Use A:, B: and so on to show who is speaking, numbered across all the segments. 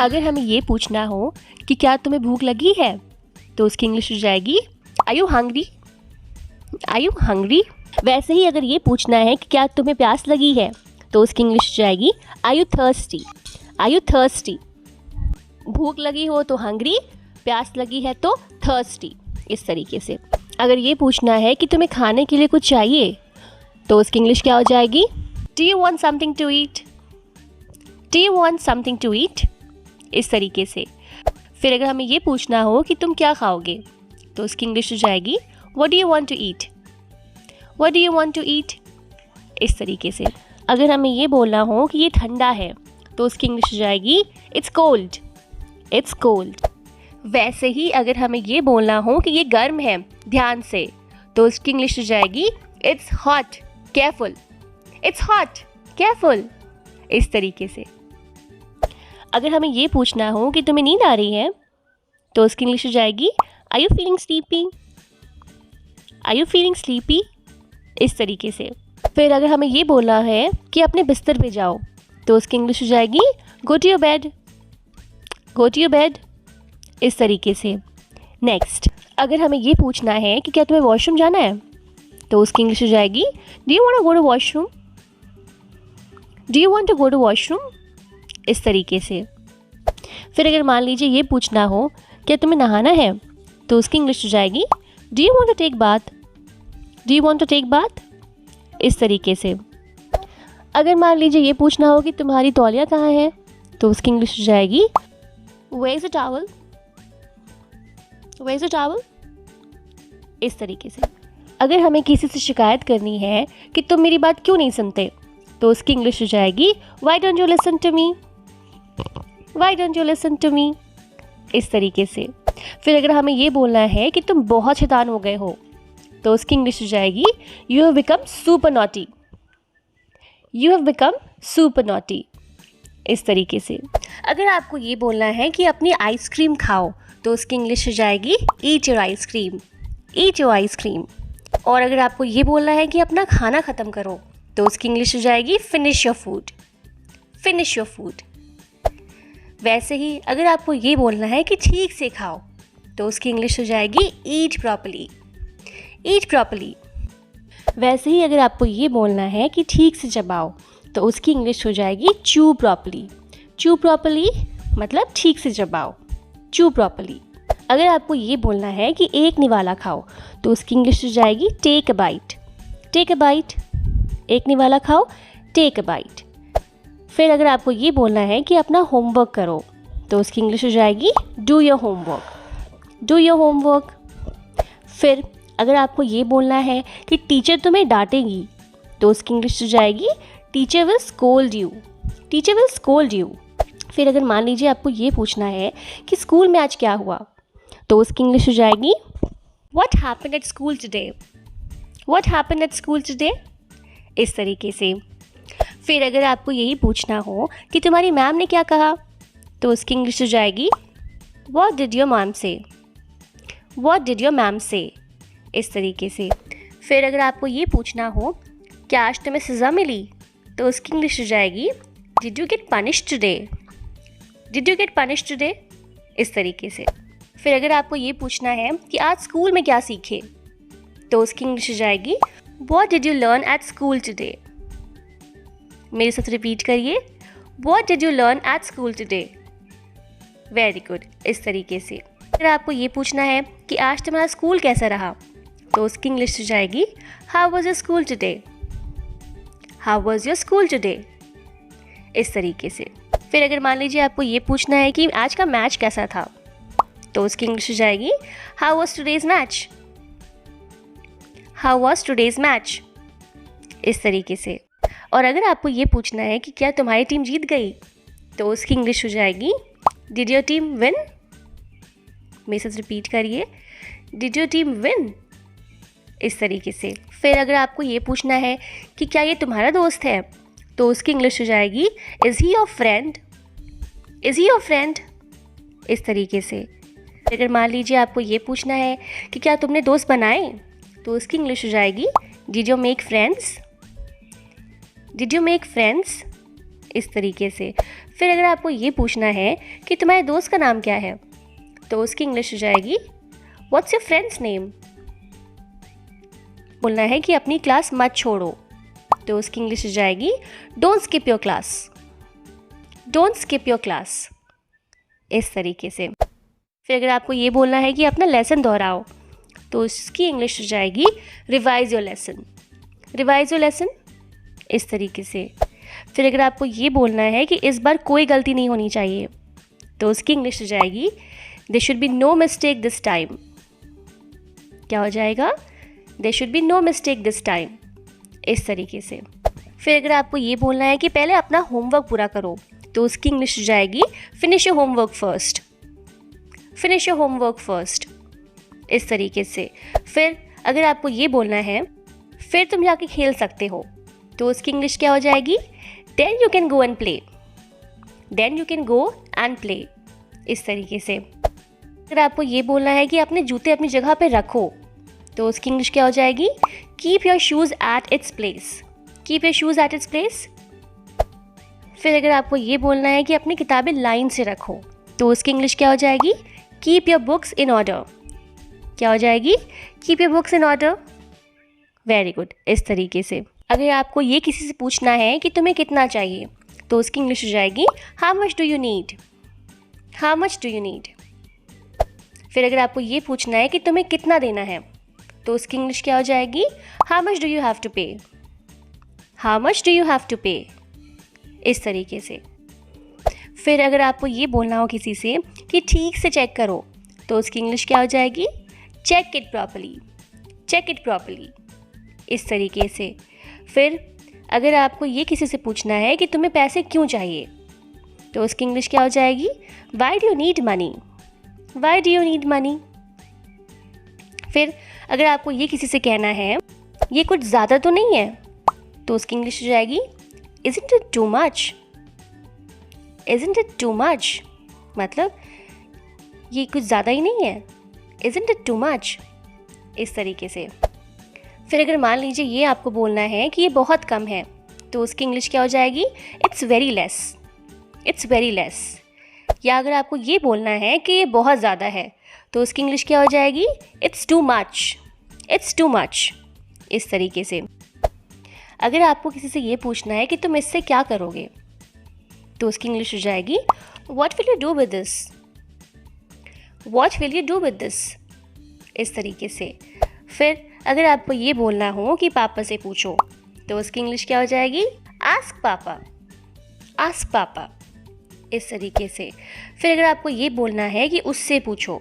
A: अगर हमें ये पूछना हो कि क्या तुम्हें भूख लगी है, तो उसकी इंग्लिश हो जाएगी are you hungry? Are you hungry? वैसे ही अगर ये पूछना है कि क्या तुम्हें प्यास लगी है, तो उसकी इंग्लिश हो जाएगी are you thirsty? Are you thirsty? भूख लगी हो तो हंग्री, प्यास लगी है तो थर्स्टी, इस तरीके से। अगर ये पूछना है कि तुम्हें खाने के लिए कुछ चाहिए, तो उसकी इंग्लिश क्या हो जाएगी? Do you want something to eat? Do you want something to eat? इस तरीके से। फिर अगर हमें ये पूछना हो कि तुम क्या खाओगे, तो उसकी इंग्लिश हो जाएगी what do you want to eat? What do you want to eat? इस तरीके से। अगर हमें ये बोलना हो कि ये ठंडा है, तो उसकी इंग्लिश हो जाएगी इट्स कोल्ड। It's cold. वैसे ही अगर हमें ये बोलना हो कि ये गर्म है, ध्यान से, तो उसकी इंग्लिश हो जाएगी it's hot careful. It's hot careful, इस तरीके से। अगर हमें ये पूछना हो कि तुम्हें नींद आ रही है, तो उसकी इंग्लिश हो जाएगी are you feeling sleepy? Are you feeling sleepy? इस तरीके से। फिर अगर हमें ये बोलना है कि अपने बिस्तर पे जाओ, तो उसकी इंग्लिश हो जाएगी go to your bed. Go to your bed, इस तरीके से। नेक्स्ट, अगर हमें ये पूछना है कि क्या तुम्हें वॉशरूम जाना है, तो उसकी इंग्लिश हो जाएगी do you want to go to washroom? Do you want to go to washroom? इस तरीके से। फिर अगर मान लीजिए ये पूछना हो क्या तुम्हें नहाना है, तो उसकी इंग्लिश हो जाएगी do you want to take bath? Do you want to take bath? इस तरीके से। अगर मान लीजिए ये पूछना हो कि तुम्हारी तौलिया कहाँ है, तो उसकी इंग्लिश हो जाएगी where is a towel? Where is a towel? इस तरीके से। अगर हमें किसी से शिकायत करनी है कि तुम मेरी बात क्यों नहीं सुनते, तो उसकी इंग्लिश हो जाएगी why don't you listen to me? Why don't you listen to me? इस तरीके से। फिर अगर हमें ये बोलना है कि तुम बहुत शैतान हो गए हो, तो उसकी इंग्लिश हो जाएगी you have become super naughty. You have become super naughty, इस तरीके से। अगर आपको ये बोलना है कि अपनी आइसक्रीम खाओ, तो उसकी इंग्लिश हो जाएगी eat your ice cream. Eat your ice cream. और अगर आपको ये बोलना है कि अपना खाना ख़त्म करो, तो उसकी इंग्लिश हो जाएगी finish your food. Finish your food. वैसे ही अगर आपको ये बोलना है कि ठीक से खाओ, तो उसकी इंग्लिश हो जाएगी ईट प्रॉपर्ली। ईट प्रॉपर्ली। वैसे ही अगर आपको ये बोलना है कि ठीक से चबाओ, तो उसकी इंग्लिश हो जाएगी च्यू प्रॉपर्ली। च्यू प्रॉपर्ली मतलब ठीक से चबाओ। Chew properly. अगर आपको ये बोलना है कि एक निवाला खाओ, तो उसकी इंग्लिश हो जाएगी take a bite. Take a bite. एक निवाला खाओ, टेक अ बाइट। फिर अगर आपको ये बोलना है कि अपना होमवर्क करो, तो उसकी इंग्लिश हो जाएगी do your homework. Do your homework. फिर अगर आपको ये बोलना है कि टीचर तुम्हें डांटेगी, तो उसकी इंग्लिश हो जाएगी teacher will scold you. Teacher will scold you. फिर अगर मान लीजिए आपको ये पूछना है कि स्कूल में आज क्या हुआ, तो उसकी इंग्लिश हो जाएगी what happened at school today? What happened at school today? इस तरीके से। फिर अगर आपको यही पूछना हो कि तुम्हारी मैम ने क्या कहा, तो उसकी इंग्लिश हो जाएगी व्हाट डिड योर मैम से? व्हाट डिड योर मैम से? इस तरीके से। फिर अगर आपको ये पूछना हो क्या आज तुम्हें सज़ा मिली, तो उसकी इंग्लिश हो जाएगी did you get punished today? Did you get punished today? इस तरीके से। फिर अगर आपको ये पूछना है कि आज स्कूल में क्या सीखे, तो उसकी इंग्लिश हो जाएगी what did you learn at school today? मेरे साथ रिपीट करिए, what did you learn at school today? Very good, इस तरीके से। अगर आपको ये पूछना है कि आज तुम्हारा स्कूल कैसा रहा, तो उसकी इंग्लिश हो जाएगी how was your school today? How was your school today? इस तरीके से। फिर अगर मान लीजिए आपको ये पूछना है कि आज का मैच कैसा था, तो उसकी इंग्लिश हो जाएगी how was today's match? How was today's match? इस तरीके से। और अगर आपको ये पूछना है कि क्या तुम्हारी टीम जीत गई, तो उसकी इंग्लिश हो जाएगी डिड योर टीम विन? मेरे साथ रिपीट करिए, डिड योर टीम विन? इस तरीके से। फिर अगर आपको ये पूछना है कि क्या ये तुम्हारा दोस्त है, तो उसकी इंग्लिश हो जाएगी is he your friend? Is he your friend? इस तरीके से। अगर मान लीजिए आपको ये पूछना है कि क्या तुमने दोस्त बनाए, तो उसकी इंग्लिश हो जाएगी did you make friends? Did you make friends? इस तरीके से। फिर अगर आपको ये पूछना है कि तुम्हारे दोस्त का नाम क्या है, तो उसकी इंग्लिश हो जाएगी व्हाट्स योर फ्रेंड्स नेम। बोलना है कि अपनी क्लास मत छोड़ो, तो उसकी इंग्लिश हो जाएगी don't skip your class, don't skip your class, इस तरीके से। फिर अगर आपको ये बोलना है कि अपना लेसन दोहराओ, तो उसकी इंग्लिश हो जाएगी revise your lesson, revise your lesson, इस तरीके से। फिर अगर आपको ये बोलना है कि इस बार कोई गलती नहीं होनी चाहिए, तो उसकी इंग्लिश हो जाएगी there should be no mistake this time. क्या हो जाएगा? There should be no mistake this time, इस तरीके से। फिर अगर आपको ये बोलना है कि पहले अपना होमवर्क पूरा करो, तो उसकी इंग्लिश हो जाएगी finish your homework first, finish your homework first, इस तरीके से। फिर अगर आपको ये बोलना है फिर तुम जाके खेल सकते हो, तो उसकी इंग्लिश क्या हो जाएगी? Then you can go and play, then you can go and play, इस तरीके से। अगर आपको ये बोलना है कि अपने जूते अपनी जगह पे रखो, तो उसकी इंग्लिश क्या हो जाएगी? Keep your shoes at its place, keep your shoes at its place. फिर अगर आपको ये बोलना है कि अपनी किताबें लाइन से रखो, तो उसकी इंग्लिश क्या हो जाएगी? Keep your books in order. क्या हो जाएगी? Keep your books in order. Very good, इस तरीके से। अगर आपको ये किसी से पूछना है कि तुम्हें कितना चाहिए, तो उसकी इंग्लिश हो जाएगी how much do you need, how much do you need. फिर अगर आपको ये पूछना है कि तुम्हें कितना देना है, तो उसकी इंग्लिश क्या हो जाएगी? How much do you have to pay, how much do you have to pay, इस तरीके से। फिर अगर आपको ये बोलना हो किसी से कि ठीक से चेक करो, तो उसकी इंग्लिश क्या हो जाएगी? Check it properly, check it properly, इस तरीके से। फिर अगर आपको ये किसी से पूछना है कि तुम्हें पैसे क्यों चाहिए, तो उसकी इंग्लिश क्या हो जाएगी? Why do you need money, why do you need money. फिर अगर आपको ये किसी से कहना है ये कुछ ज़्यादा तो नहीं है, तो उसकी इंग्लिश हो जाएगी Isn't it too much? Isn't it too much? मतलब ये कुछ ज़्यादा ही नहीं है, Isn't it too much? इस तरीके से। फिर अगर मान लीजिए ये आपको बोलना है कि ये बहुत कम है, तो उसकी इंग्लिश क्या हो जाएगी? It's very less, It's very less। या अगर आपको ये बोलना है कि ये बहुत ज़्यादा है, तो उसकी इंग्लिश क्या हो जाएगी? It's too much, It's too much, इस तरीके से। अगर आपको किसी से ये पूछना है कि तुम इससे क्या करोगे, तो उसकी इंग्लिश हो जाएगी what will you do with this, what will you do with this, इस तरीके से। फिर अगर आपको ये बोलना हो कि पापा से पूछो, तो उसकी इंग्लिश क्या हो जाएगी? आस्क पापा, आस्क पापा, इस तरीके से। फिर अगर आपको ये बोलना है कि उससे पूछो,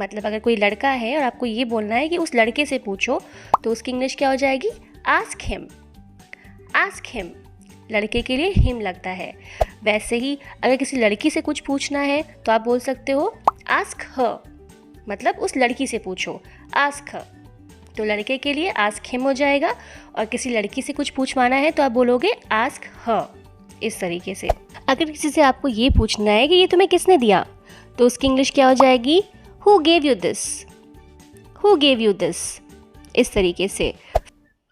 A: मतलब अगर कोई लड़का है और आपको ये बोलना है कि उस लड़के से पूछो, तो उसकी इंग्लिश क्या हो जाएगी? Ask him, ask him. लड़के के लिए हिम लगता है। वैसे ही अगर किसी लड़की से कुछ पूछना है, तो आप बोल सकते हो आस्क हर, मतलब उस लड़की से पूछो, आस्क हर। तो लड़के के लिए आस्क हिम हो जाएगा, और किसी लड़की से कुछ पूछवाना है तो आप बोलोगे आस्क हर, इस तरीके से। अगर किसी से आपको ये पूछना है कि ये तुम्हें किसने दिया, तो उसकी इंग्लिश क्या हो जाएगी? Who gave you this, who gave you this, इस तरीके से।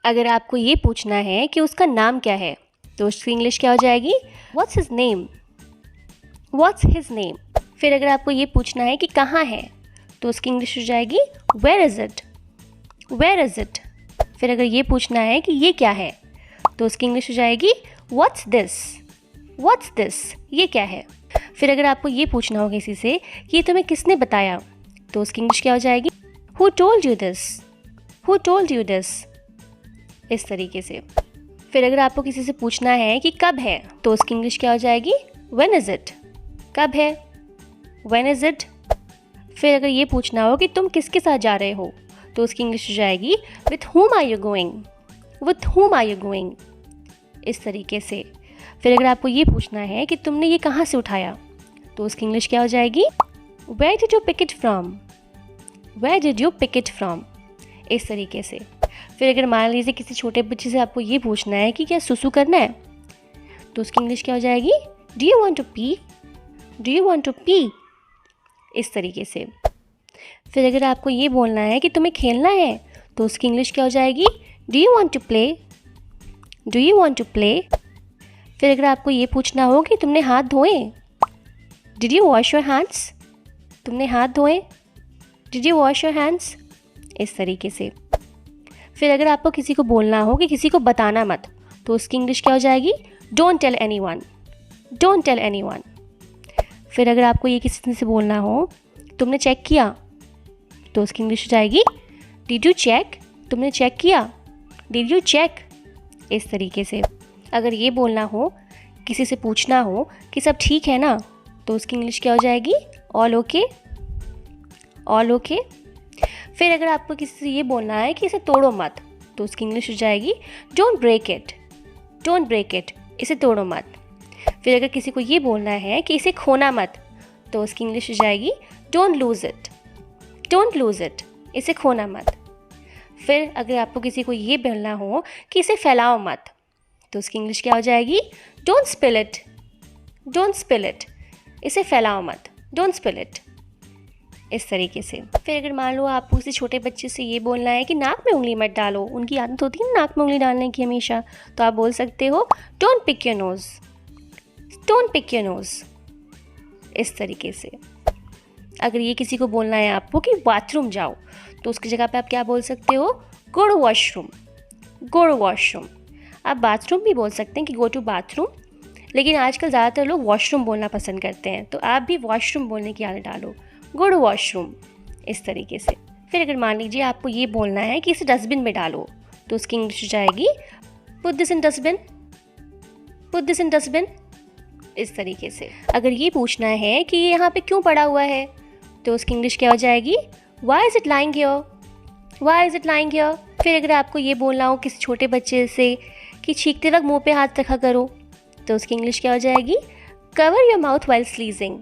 A: अगर आपको ये पूछना है कि उसका नाम क्या है, तो उसकी इंग्लिश क्या हो जाएगी? What's his name, what's his name. फिर अगर आपको ये पूछना है कि कहाँ है, तो उसकी इंग्लिश हो जाएगी where is it, where is it. फिर अगर ये पूछना है कि ये क्या है, तो उसकी इंग्लिश हो जाएगी व्हाट्स दिस, व्हाट्स दिस, ये क्या है। फिर अगर आपको ये पूछना हो किसी से कि ये तुम्हें किसने बताया, तो उसकी इंग्लिश क्या हो जाएगी? Who told you this, who told you this, इस तरीके से। फिर अगर आपको किसी से पूछना है कि कब है, तो उसकी इंग्लिश क्या हो जाएगी? व्हेन इज़ इट, कब है, व्हेन इज़ इट। फिर अगर ये पूछना हो कि तुम किसके साथ जा रहे हो, तो उसकी इंग्लिश हो जाएगी with whom are you going, with whom are you going, इस तरीके से। फिर अगर आपको ये पूछना है कि तुमने ये कहाँ से उठाया, तो उसकी इंग्लिश क्या हो जाएगी? Where did you pick it from, where did you pick it from, इस तरीके से। फिर अगर मान लीजिए किसी छोटे बच्चे से आपको ये पूछना है कि क्या सुसु करना है, तो उसकी इंग्लिश क्या हो जाएगी? Do you want to pee, do you want to pee, इस तरीके से। फिर अगर आपको ये बोलना है कि तुम्हें खेलना है, तो उसकी इंग्लिश क्या हो जाएगी? Do you want to play, do you want to play. फिर अगर आपको ये पूछना हो कि तुमने हाथ धोए, did you wash your hands, तुमने हाथ धोए, did you wash your hands, इस तरीके से। फिर अगर आपको किसी को बोलना हो कि किसी को बताना मत, तो उसकी इंग्लिश क्या हो जाएगी, don't tell anyone, don't tell anyone. फिर अगर आपको ये किसी से बोलना हो तुमने चेक किया, तो उसकी इंग्लिश हो जाएगी डिड यू चेक, तुमने चेक किया, डिड यू चेक, इस तरीके से। अगर ये बोलना हो, किसी से पूछना हो कि सब ठीक है ना, तो उसकी इंग्लिश क्या हो जाएगी, ऑल ओके, ऑल ओके। फिर अगर आपको किसी से ये बोलना है कि इसे तोड़ो मत, तो उसकी इंग्लिश हो जाएगी don't break it, don't break it, इसे तोड़ो मत। फिर अगर किसी को ये बोलना है कि इसे खोना मत, तो उसकी इंग्लिश हो जाएगी don't lose it, don't lose it, इसे खोना मत। फिर अगर आपको किसी को ये बोलना हो कि इसे फैलाओ मत, तो उसकी इंग्लिश क्या हो जाएगी, don't spill it, don't spill it, इसे फैलाओ मत, डोंट स्पिल इट, इस तरीके से। फिर अगर मान लो आपको किसी छोटे बच्चे से ये बोलना है कि नाक में उंगली मत डालो, उनकी आदत होती है नाक में उंगली डालने की हमेशा, तो आप बोल सकते हो don't pick your nose, don't pick your nose, इस तरीके से। अगर ये किसी को बोलना है आपको कि बाथरूम जाओ, तो उसकी जगह पे आप क्या बोल सकते हो, go to washroom, go to washroom. आप बाथरूम भी बोल सकते हैं कि गो टू बाथरूम, लेकिन आजकल ज़्यादातर लोग वॉशरूम बोलना पसंद करते हैं, तो आप भी वॉशरूम बोलने की आदत डालो, गो टू वॉशरूम, इस तरीके से। फिर अगर मान लीजिए आपको ये बोलना है कि इसे डस्टबिन में डालो, तो उसकी इंग्लिश हो जाएगी put this in dustbin, put this in dustbin, इस तरीके से। अगर ये पूछना है कि ये यहाँ पे क्यों पड़ा हुआ है, तो उसकी इंग्लिश क्या हो जाएगी, why is it lying here, why is it lying here. फिर अगर आपको ये बोलना हो किसी छोटे बच्चे से कि छींकते वक्त मुंह पे हाथ रखा करो, तो उसकी इंग्लिश क्या हो जाएगी, cover your mouth while sneezing,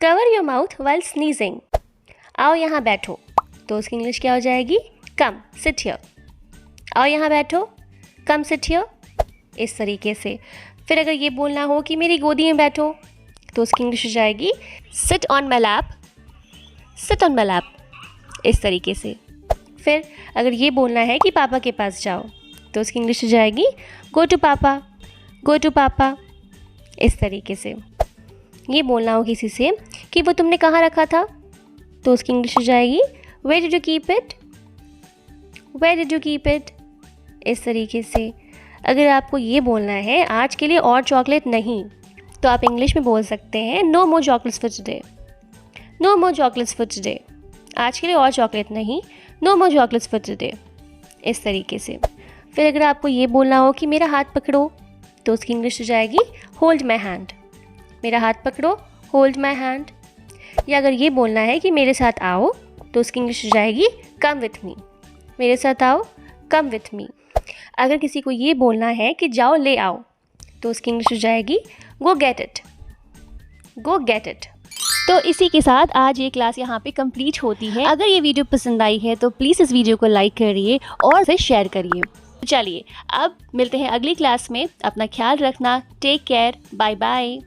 A: cover your mouth while sneezing. आओ यहाँ बैठो, तो उसकी इंग्लिश क्या हो जाएगी, कम सिट हियर, आओ यहाँ बैठो, कम सिट हियर, इस तरीके से। फिर अगर ये बोलना हो कि मेरी गोदी में बैठो, तो उसकी इंग्लिश हो जाएगी sit on my lap, sit on my lap, इस तरीके से। फिर अगर ये बोलना है कि पापा के पास जाओ, तो उसकी इंग्लिश हो जाएगी गो टू पापा, गो टू पापा, इस तरीके से। ये बोलना हो किसी से कि वो तुमने कहाँ रखा था, तो उसकी इंग्लिश हो जाएगी where did you keep it, where did you keep it, इस तरीके से। अगर आपको ये बोलना है आज के लिए और चॉकलेट नहीं, तो आप इंग्लिश में बोल सकते हैं no more chocolates for today, no more chocolates for today, आज के लिए और चॉकलेट नहीं, no more chocolates for today, इस तरीके से। फिर अगर आपको ये बोलना हो कि मेरा हाथ पकड़ो, तो उसकी इंग्लिश हो जाएगी होल्ड माई हैंड, मेरा हाथ पकड़ो, होल्ड माई हैंड। या अगर ये बोलना है कि मेरे साथ आओ, तो उसकी इंग्लिश हो जाएगी कम विथ मी, मेरे साथ आओ, कम विथ मी। अगर किसी को ये बोलना है कि जाओ ले आओ, तो उसकी इंग्लिश हो जाएगी गो get it, go get it. तो इसी के साथ आज ये क्लास यहाँ पे कंप्लीट होती है। अगर ये वीडियो पसंद आई है तो प्लीज़ इस वीडियो को लाइक करिए और इसे शेयर करिए। चलिए अब मिलते हैं अगली क्लास में, अपना ख्याल रखना, टेक केयर, बाय बाय।